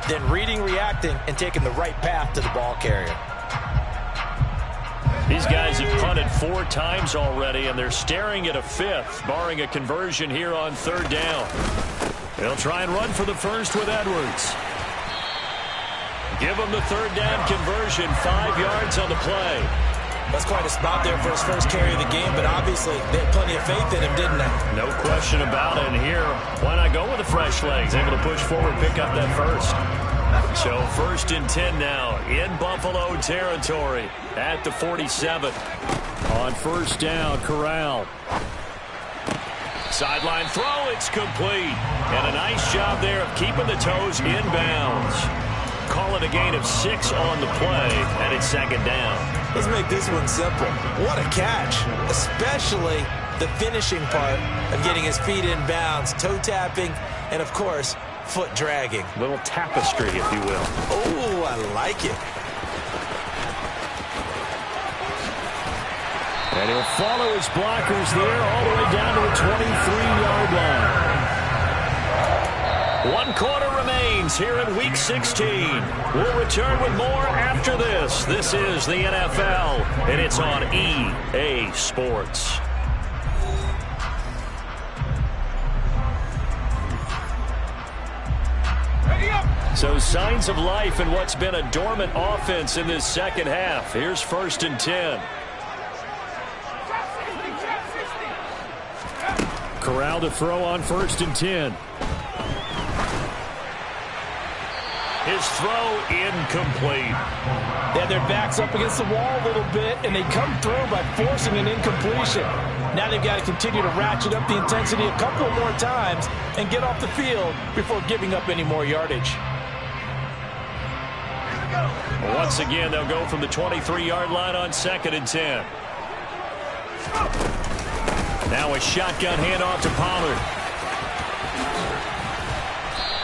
then reading, reacting, and taking the right path to the ball carrier. These guys have punted 4 times already, and they're staring at a 5th, barring a conversion here on 3rd down. They'll try and run for the first with Edwards. Give him the 3rd down conversion, 5 yards on the play. That's quite a spot there for his first carry of the game, but obviously they had plenty of faith in him, didn't they? No question about it. And here, why not go with the fresh legs? Able to push forward, pick up that first. So 1st and 10 now in Buffalo territory at the 47. On first down, Corral. Sideline throw, it's complete. And a nice job there of keeping the toes inbounds. Call it a gain of 6 on the play, and it's 2nd down. Let's make this one simple. What a catch, especially the finishing part of getting his feet in bounds, toe tapping, and of course, foot dragging. Little tapestry, if you will. Oh, I like it. And he'll follow his blockers there all the way down to the 23-yard line. 1 quarter remains here in Week 16. We'll return with more after this. This is the NFL, and it's on EA Sports. So signs of life in what's been a dormant offense in this second half. Here's 1st and 10. Corral to throw on 1st and 10. His throw incomplete. They had their backs up against the wall a little bit, and they come through by forcing an incompletion. Now they've got to continue to ratchet up the intensity a couple more times and get off the field before giving up any more yardage. Once again, they'll go from the 23-yard line on 2nd and 10. Now a shotgun handoff to Pollard.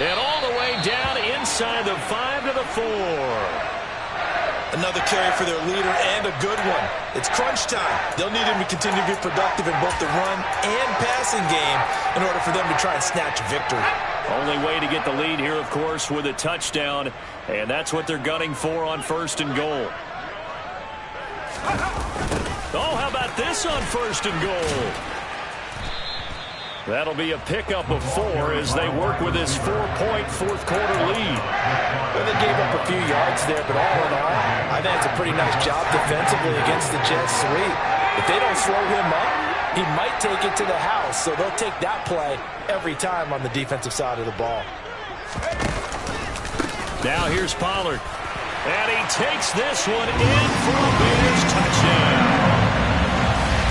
And all the way down inside the 5 to the 4. Another carry for their leader and a good one. It's crunch time. They'll need him to continue to be productive in both the run and passing game in order for them to try and snatch victory. Only way to get the lead here, of course, with a touchdown. And that's what they're gunning for on 1st and goal. Oh, how about this on 1st and goal? That'll be a pickup of 4 as they work with this 4-point 4th quarter lead. Well, they gave up a few yards there, but all in all, I think it's a pretty nice job defensively against the Jets sweep. If they don't slow him up, he might take it to the house, so they'll take that play every time on the defensive side of the ball. Now here's Pollard. And he takes this one in for a Bears touchdown.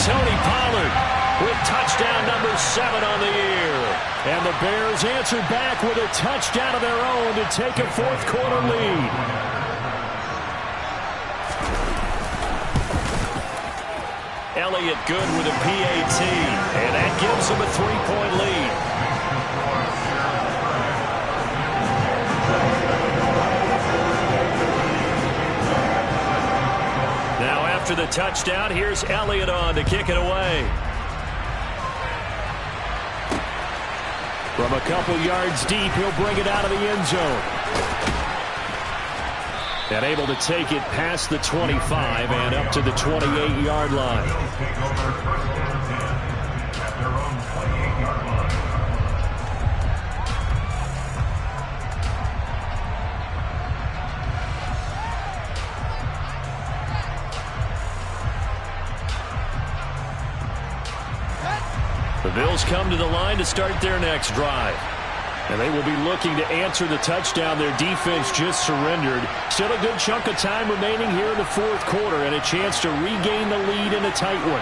Tony Pollard with touchdown number 7 on the year. And the Bears answer back with a touchdown of their own to take a 4th quarter lead. Elliott good with a PAT, and that gives him a 3-point lead. Now after the touchdown, here's Elliott on to kick it away. From a couple yards deep, he'll bring it out of the end zone. And able to take it past the 25 and up to the 28-yard line. They'll take over 1st and 10 at their own 28-yard line. The Bills come to the line to start their next drive. And they will be looking to answer the touchdown their defense just surrendered. Still a good chunk of time remaining here in the fourth quarter and a chance to regain the lead in a tight one.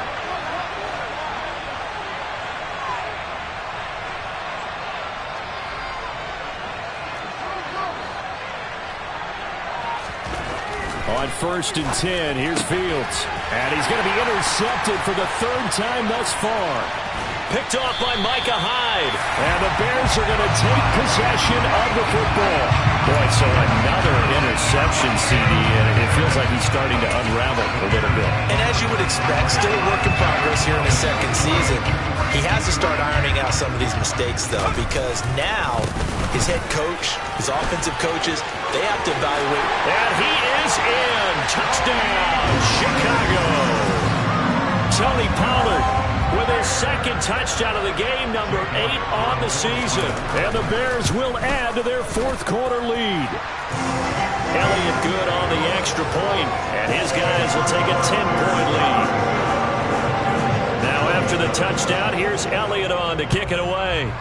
On 1st and 10, here's Fields. And he's going to be intercepted for the 3rd time thus far. Picked off by Micah Hyde. And the Bears are going to take possession of the football. Boy, so another interception, CD, and it feels like he's starting to unravel a little bit. And as you would expect, still a work in progress here in his 2nd season. He has to start ironing out some of these mistakes, though, because now his head coach, his offensive coaches, they have to evaluate. And he is in. Touchdown, Chicago. Tony Pollard with his 2nd touchdown of the game, number 8 on the season. And the Bears will add to their 4th quarter lead. Elliott good on the extra point, and his guys will take a 10-point lead. Now after the touchdown, here's Elliott on to kick it away.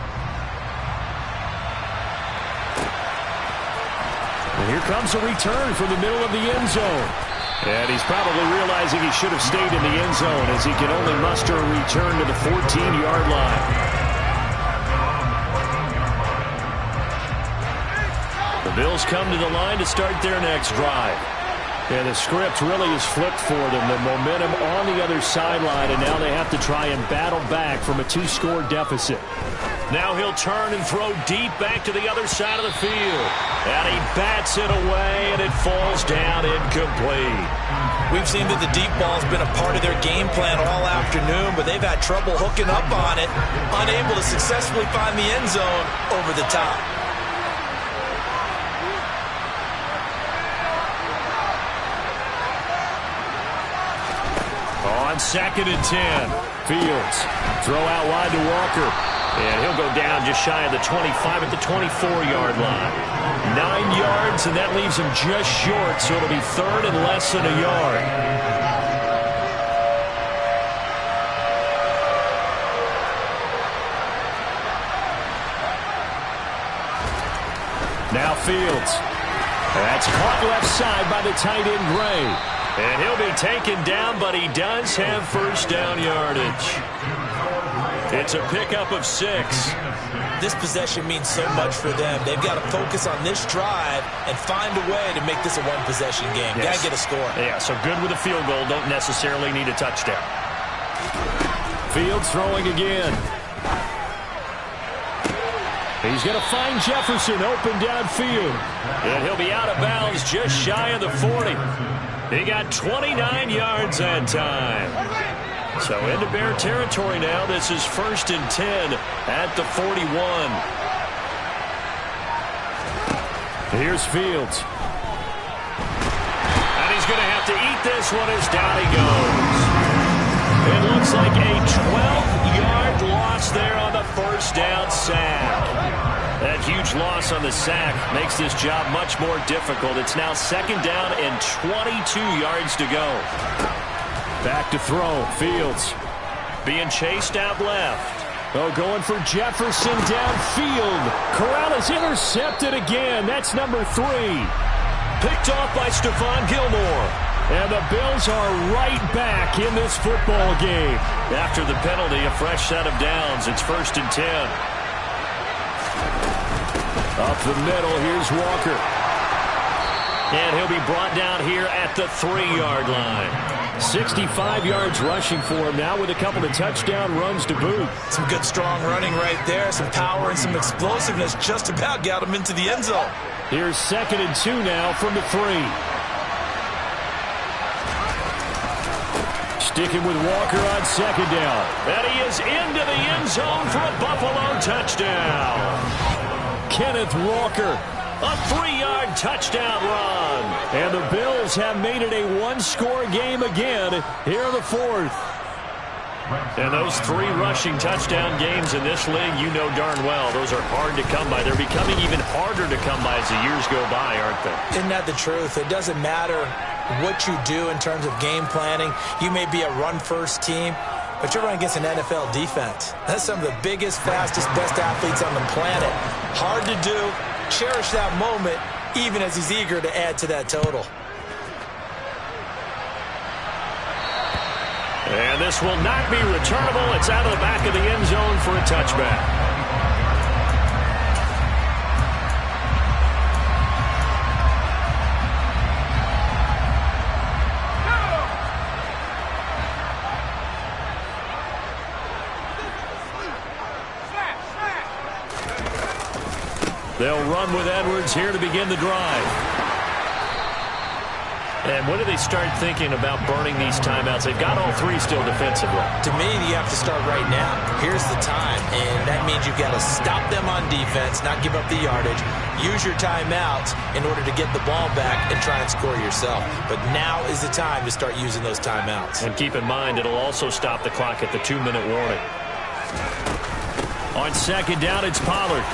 And here comes a return from the middle of the end zone. And he's probably realizing he should have stayed in the end zone as he can only muster a return to the 14-yard line. The Bills come to the line to start their next drive. And the script really is flipped for them. The momentum on the other sideline, and now they have to try and battle back from a 2-score deficit. Now he'll turn and throw deep back to the other side of the field. And he bats it away, and it falls down incomplete. We've seen that the deep ball's been a part of their game plan all afternoon, but they've had trouble hooking up on it, unable to successfully find the end zone over the top. On 2nd and 10, Fields throw out wide to Walker. And he'll go down just shy of the 25 at the 24-yard line. 9 yards, and that leaves him just short, so it'll be 3rd and less than a yard. Now Fields. That's caught left side by the tight end, Gray. And he'll be taken down, but he does have 1st down yardage. It's a pickup of 6. This possession means so much for them. They've got to focus on this drive and find a way to make this a one-possession game. Yes. Got to get a score. Yeah, so good with a field goal. Don't necessarily need a touchdown. Fields throwing again. He's going to find Jefferson open downfield. And he'll be out of bounds just shy of the 40. He got 29 yards that time. So into Bear territory now. This is 1st and 10 at the 41. Here's Fields. And he's going to have to eat this one as down he goes. It looks like a 12-yard loss there on the 1st down sack. That huge loss on the sack makes this job much more difficult. It's now 2nd down and 22 yards to go. Back to throw. Fields being chased out left. Oh, going for Jefferson downfield. Corral is intercepted again. That's number 3. Picked off by Stephon Gilmore. And the Bills are right back in this football game. After the penalty, a fresh set of downs. It's 1st and 10. Up the middle, here's Walker. And he'll be brought down here at the 3-yard line. 65 yards rushing for him now with a couple of touchdown runs to boot. Some good strong running right there. Some power and some explosiveness just about got him into the end zone. Here's 2nd and 2 now from the 3. Sticking with Walker on 2nd down. And he is into the end zone for a Buffalo touchdown. Kenneth Walker. A 3-yard touchdown run. And the Bills have made it a 1-score game again here in the 4th. And those 3 rushing touchdown games in this league, you know darn well, those are hard to come by. They're becoming even harder to come by as the years go by, aren't they? Isn't that the truth? It doesn't matter what you do in terms of game planning. You may be a run-first team. but you're running against an NFL defense. That's some of the biggest, fastest, best athletes on the planet. Hard to do. Cherish that moment, even as he's eager to add to that total. And this will not be returnable. It's out of the back of the end zone for a touchback. They'll run with Edwards here to begin the drive. And when do they start thinking about burning these timeouts? They've got all three still defensively. To me, you have to start right now. Here's the time, and that means you've got to stop them on defense, not give up the yardage. Use your timeouts in order to get the ball back and try and score yourself. But now is the time to start using those timeouts. And keep in mind, it'll also stop the clock at the 2-minute warning. On second down, it's Pollard.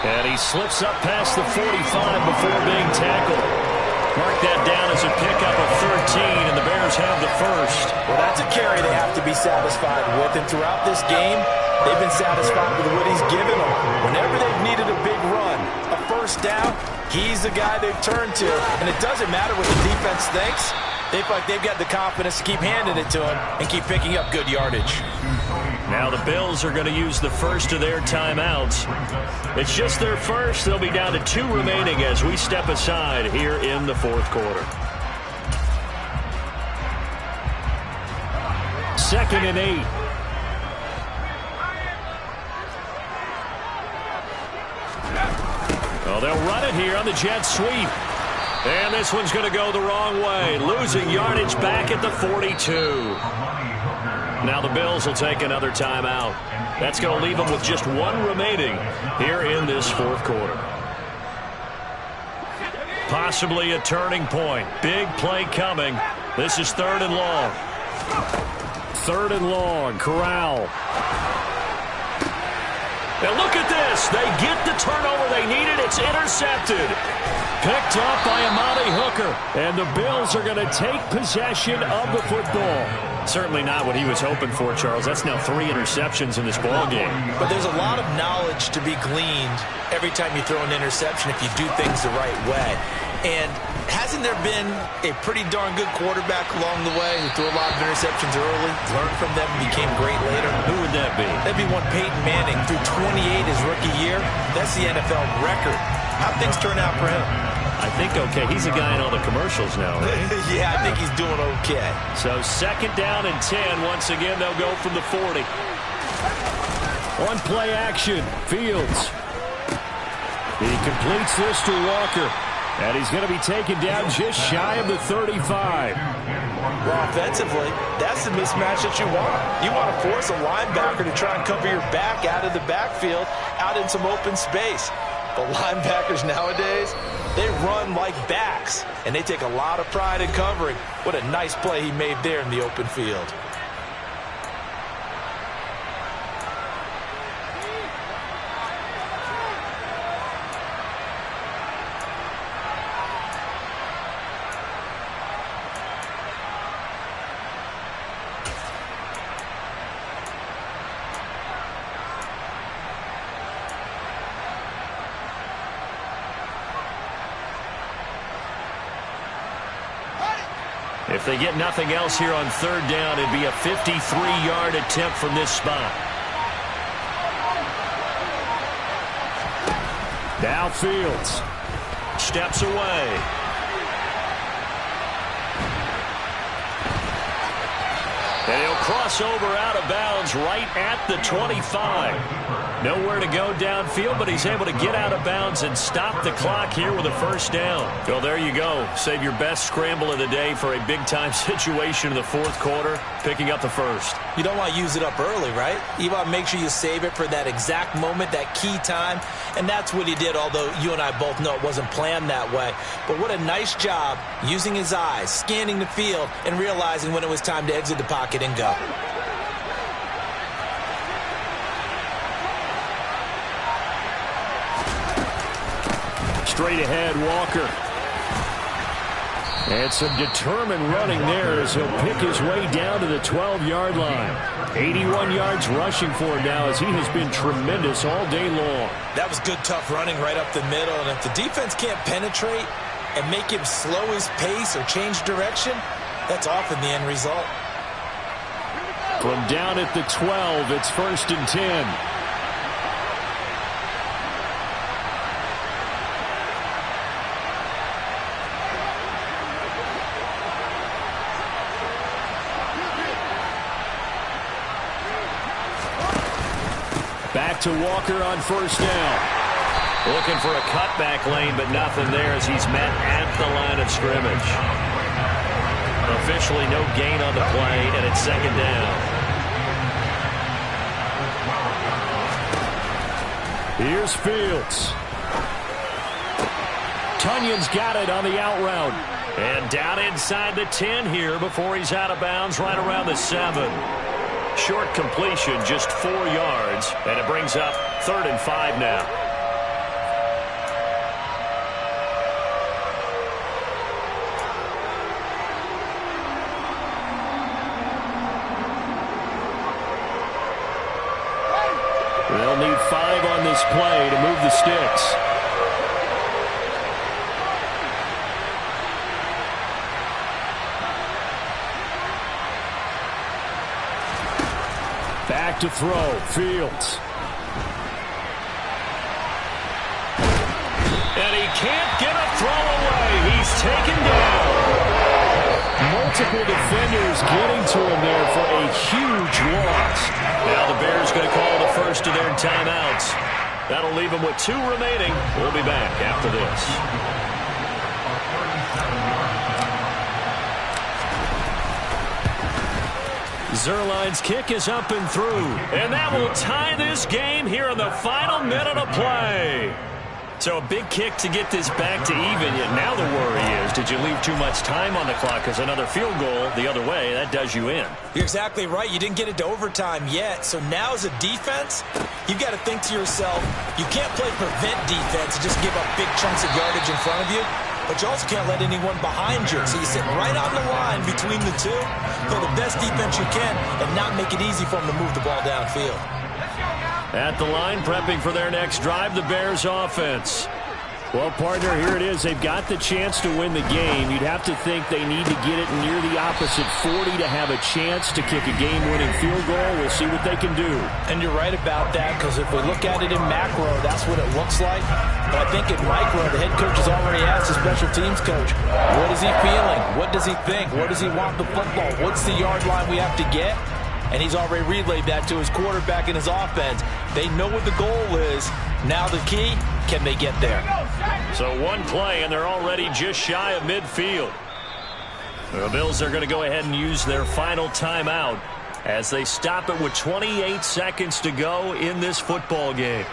And he slips up past the 45 before being tackled. Mark that down as a pickup of 13, and the Bears have the first. Well, that's a carry they have to be satisfied with. And throughout this game, they've been satisfied with what he's given them. Whenever they've needed a big run, a first down, he's the guy they've turned to. And it doesn't matter what the defense thinks. They feel like they've got the confidence to keep handing it to him and keep picking up good yardage. Now the Bills are going to use the first of their timeouts. It's just their first. They'll be down to 2 remaining as we step aside here in the fourth quarter. 2nd and 8. Well, they'll run it here on the jet sweep. And this one's going to go the wrong way. Losing yardage back at the 42. Now the Bills will take another timeout. That's going to leave them with just 1 remaining here in this fourth quarter. Possibly a turning point. Big play coming. This is 3rd and long. 3rd and long. Corral. And look at this. They get the turnover they needed. It's intercepted. Picked up by Amani Hooker. And the Bills are going to take possession of the football. Certainly not what he was hoping for, Charles. That's now 3 interceptions in this ball game. But there's a lot of knowledge to be gleaned every time you throw an interception if you do things the right way. And hasn't there been a pretty darn good quarterback along the way who threw a lot of interceptions early, learned from them, and became great later? Who would that be? That'd be one Peyton Manning. Threw 28 his rookie year. That's the NFL record. How'd things turn out for him? I think okay. He's a guy in all the commercials now, right? Yeah, I think he's doing okay. So 2nd down and 10. Once again, they'll go from the 40. On play action, Fields. He completes this to Walker. And he's going to be taken down just shy of the 35. Well, offensively, that's the mismatch that you want. You want to force a linebacker to try and cover your back out of the backfield, out in some open space. But linebackers nowadays, they run like backs, and they take a lot of pride in covering. What a nice play he made there in the open field. If they get nothing else here on 3rd down, it'd be a 53-yard attempt from this spot. Now Fields steps away. And he'll cross over out of bounds right at the 25. Nowhere to go downfield, but he's able to get out of bounds and stop the clock here with a first down. Well, there you go. Save your best scramble of the day for a big-time situation in the fourth quarter, picking up the first. You don't want to use it up early, right? You want to make sure you save it for that exact moment, that key time, and that's what he did, although you and I both know it wasn't planned that way. But what a nice job using his eyes, scanning the field, and realizing when it was time to exit the pocket and go. Straight ahead, Walker. And some determined running there as he'll pick his way down to the 12-yard line. 81 yards rushing for him now as he has been tremendous all day long. That was good, tough running right up the middle. And if the defense can't penetrate and make him slow his pace or change direction, that's often the end result. From down at the 12, it's 1st and 10. Back to Walker on 1st down. Looking for a cutback lane, but nothing there as he's met at the line of scrimmage. Officially no gain on the play, and it's 2nd down. Here's Fields. Tunyon's got it on the out route. And down inside the 10 here before he's out of bounds right around the 7. Short completion, just 4 yards, and it brings up 3rd and 5 now. They'll need 5 on this play to move the sticks. Back to throw. Fields. And he can't get a throw away. He's taken down. Multiple defenders getting to him there for a huge loss. Now the Bears going to call the first of their timeouts. That'll leave them with 2 remaining. We'll be back after this. Zuerlein's kick is up and through. And that will tie this game here in the final minute of play. So a big kick to get this back to even. Yet now the worry is, did you leave too much time on the clock? Because another field goal the other way, that does you in. You're exactly right. You didn't get it to overtime yet. So now as a defense, you've got to think to yourself, you can't play prevent defense and just give up big chunks of yardage in front of you. But you also can't let anyone behind you. So you sit right on the line between the two, play the best defense you can, and not make it easy for them to move the ball downfield. At the line, prepping for their next drive, the Bears offense. Well, partner, here it is. They've got the chance to win the game. You'd have to think they need to get it near the opposite 40 to have a chance to kick a game-winning field goal. We'll see what they can do. And you're right about that, because if we look at it in macro, that's what it looks like. But I think in micro, the head coach has already asked the special teams coach, what is he feeling? What does he think? Where does he want the football? What's the yard line we have to get? And he's already relayed that to his quarterback and his offense. They know what the goal is. Now the key, can they get there? So one play, and they're already just shy of midfield. The Bills are going to go ahead and use their final timeout as they stop it with 28 seconds to go in this football game.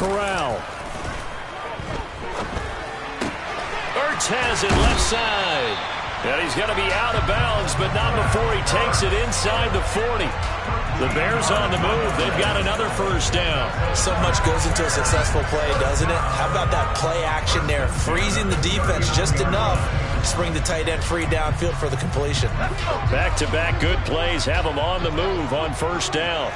Corral. Ertz has it left side. And he's going to be out of bounds, but not before he takes it inside the 40. The Bears on the move. They've got another first down. So much goes into a successful play, doesn't it? How about that play action there? Freezing the defense just enough to bring the tight end free downfield for the completion. Back-to-back good plays have them on the move on first down.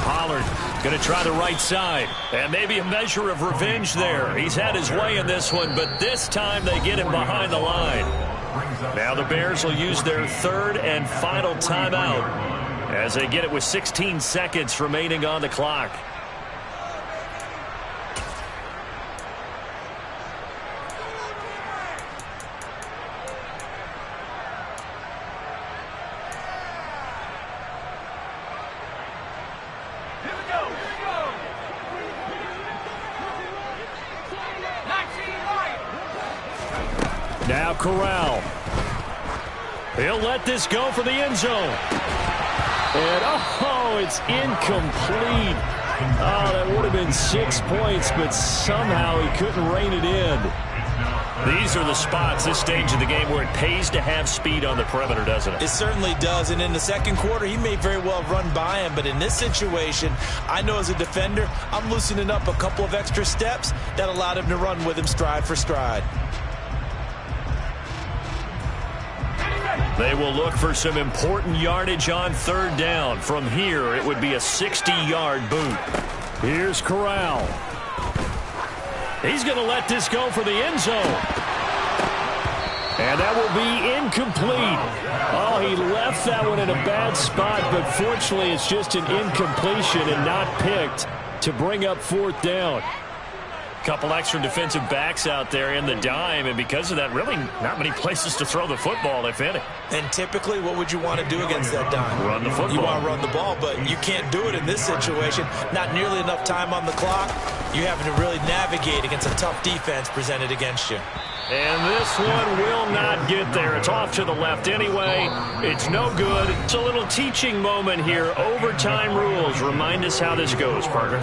Pollard going to try the right side. And maybe a measure of revenge there. He's had his way in this one, but this time they get him behind the line. Now the Bears will use their 3rd and final timeout as they get it with 16 seconds remaining on the clock. Now Corral. He'll let this go for the end zone. And, oh, it's incomplete. Oh, that would have been 6 points, but somehow he couldn't rein it in. These are the spots, this stage of the game, where it pays to have speed on the perimeter, doesn't it? It certainly does, and in the second quarter, he may very well run by him, but in this situation, I know as a defender, I'm loosening up a couple of extra steps that allowed him to run with him stride for stride. They will look for some important yardage on third down. From here, it would be a 60-yard boot. Here's Corral. He's going to let this go for the end zone. And that will be incomplete. Oh, he left that one in a bad spot, but fortunately it's just an incompletion and not picked to bring up fourth down. Couple extra defensive backs out there in the dime, and because of that, really not many places to throw the football, if any. And typically, what would you want to do against that dime? Run the football. You want to run the ball, but you can't do it in this situation. Not nearly enough time on the clock. You're having to really navigate against a tough defense presented against you. And this one will not get there. It's off to the left anyway. It's no good. It's a little teaching moment here. Overtime rules. Remind us how this goes, partner.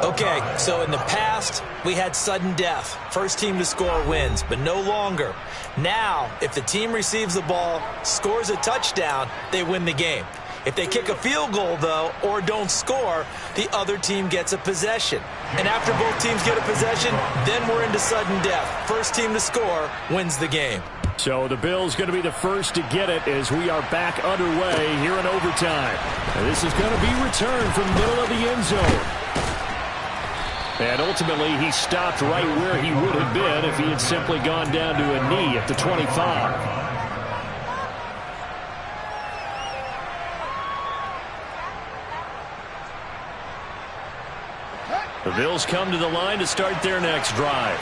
Okay, so in the past, we had sudden death. First team to score wins, but no longer. Now, if the team receives the ball, scores a touchdown, they win the game. If they kick a field goal, though, or don't score, the other team gets a possession. And after both teams get a possession, then we're into sudden death. First team to score wins the game. So the Bills going to be the first to get it as we are back underway here in overtime. And this is going to be returned from the middle of the end zone. And ultimately, he stopped right where he would have been if he had simply gone down to a knee at the 25. The Bills come to the line to start their next drive.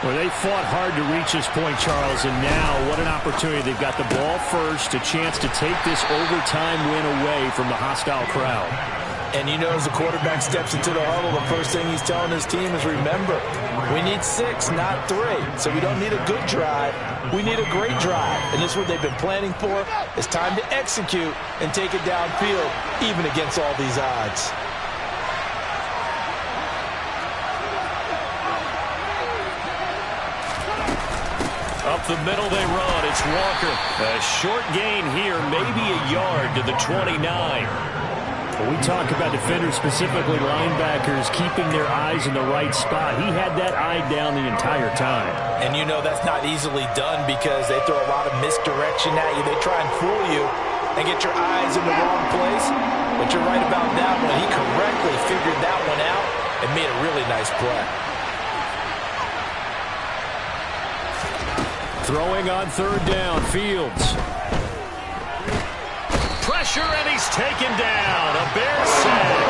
Well, they fought hard to reach this point, Charles, and now what an opportunity. They've got the ball first, a chance to take this overtime win away from the hostile crowd. And you know, as the quarterback steps into the huddle, the first thing he's telling his team is, remember, we need 6, not 3. So we don't need a good drive. We need a great drive. And this is what they've been planning for. It's time to execute and take it downfield, even against all these odds. Up the middle they run. It's Walker. A short gain here, maybe a yard to the 29. When we talk about defenders, specifically linebackers, keeping their eyes in the right spot, he had that eye down the entire time. And you know that's not easily done because they throw a lot of misdirection at you. They try and fool you and get your eyes in the wrong place. But you're right about that one. He correctly figured that one out and made a really nice play. Throwing on third down, Fields. Pressure, and he's taken down. A Bears sack.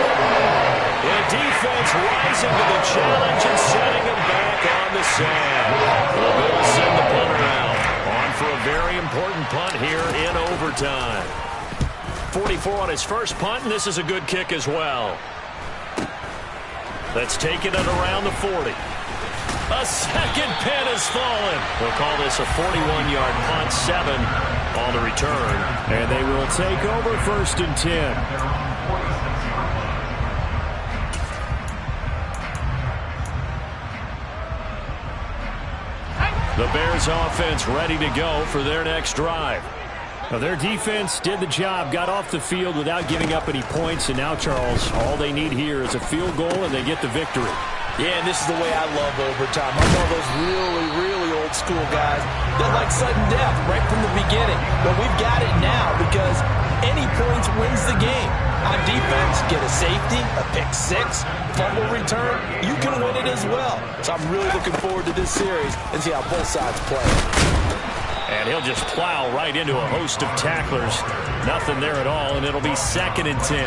The defense rising to the challenge and setting him back on the sand. The Bills send the punter out. On for a very important punt here in overtime. 44 on his first punt, and this is a good kick as well. That's taken it around the 40. A second pin has fallen. We'll call this a 41-yard punt, 7 on the return. And they will take over first and 10. The Bears offense ready to go for their next drive. Now, their defense did the job, got off the field without giving up any points. And now, Charles, all they need here is a field goal and they get the victory. Yeah, and this is the way I love overtime. I'm one of those really, really old school guys that like sudden death right from the beginning. But we've got it now because any points wins the game. On defense, get a safety, a pick 6, fumble return, you can win it as well. So I'm really looking forward to this series and see how both sides play. And he'll just plow right into a host of tacklers. Nothing there at all, and it'll be 2nd and 10.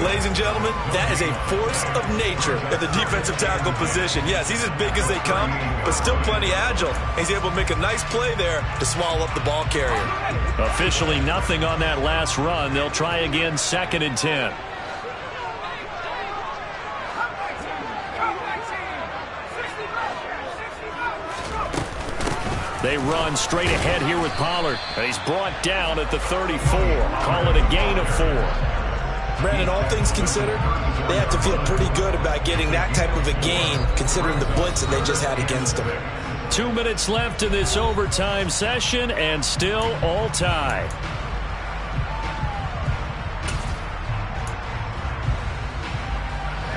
Ladies and gentlemen, that is a force of nature at the defensive tackle position. Yes, he's as big as they come, but still plenty agile. He's able to make a nice play there to swallow up the ball carrier. Officially nothing on that last run. They'll try again, 2nd and 10. They run straight ahead here with Pollard. And he's brought down at the 34. Call it a gain of 4. Brandon, all things considered, they have to feel pretty good about getting that type of a gain, considering the blitz that they just had against them. 2 minutes left in this overtime session, and still all tied.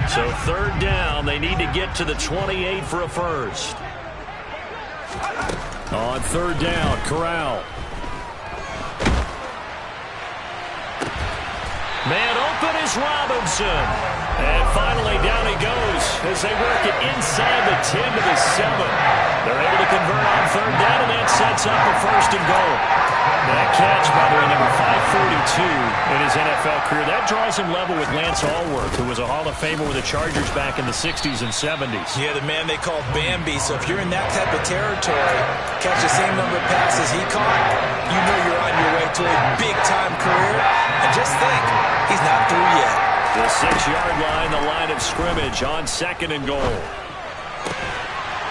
So 3rd down, they need to get to the 28 for a first. On 3rd down, Corral. Man open is Robinson. And finally down he goes as they work it inside the 10 to the 7. They're able to convert on 3rd down, and that sets up a 1st and goal. That catch, by the way, number 542 in his NFL career. That draws him level with Lance Allworth, who was a Hall of Famer with the Chargers back in the 60s and 70s. Yeah, the man they called Bambi. So if you're in that type of territory, catch the same number of passes he caught, you know you're on your way to a big-time career. And just think, he's not through yet. The 6-yard line, the line of scrimmage on 2nd and goal.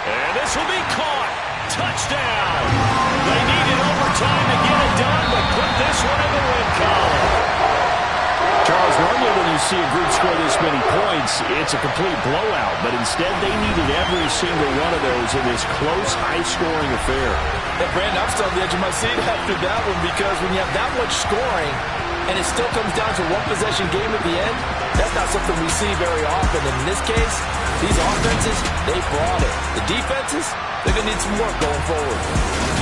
And this will be caught. Touchdown. They needed overtime to get it done, but put this one in the win column. Charles, normally when you see a group score this many points, it's a complete blowout. But instead, they needed every single one of those in this close, high-scoring affair. Hey, Brandon, I'm still on the edge of my seat after that one, because when you have that much scoring and it still comes down to one-possession game at the end, that's not something we see very often. And in this case, these offenses, they brought it. The defenses, they're going to need some work going forward.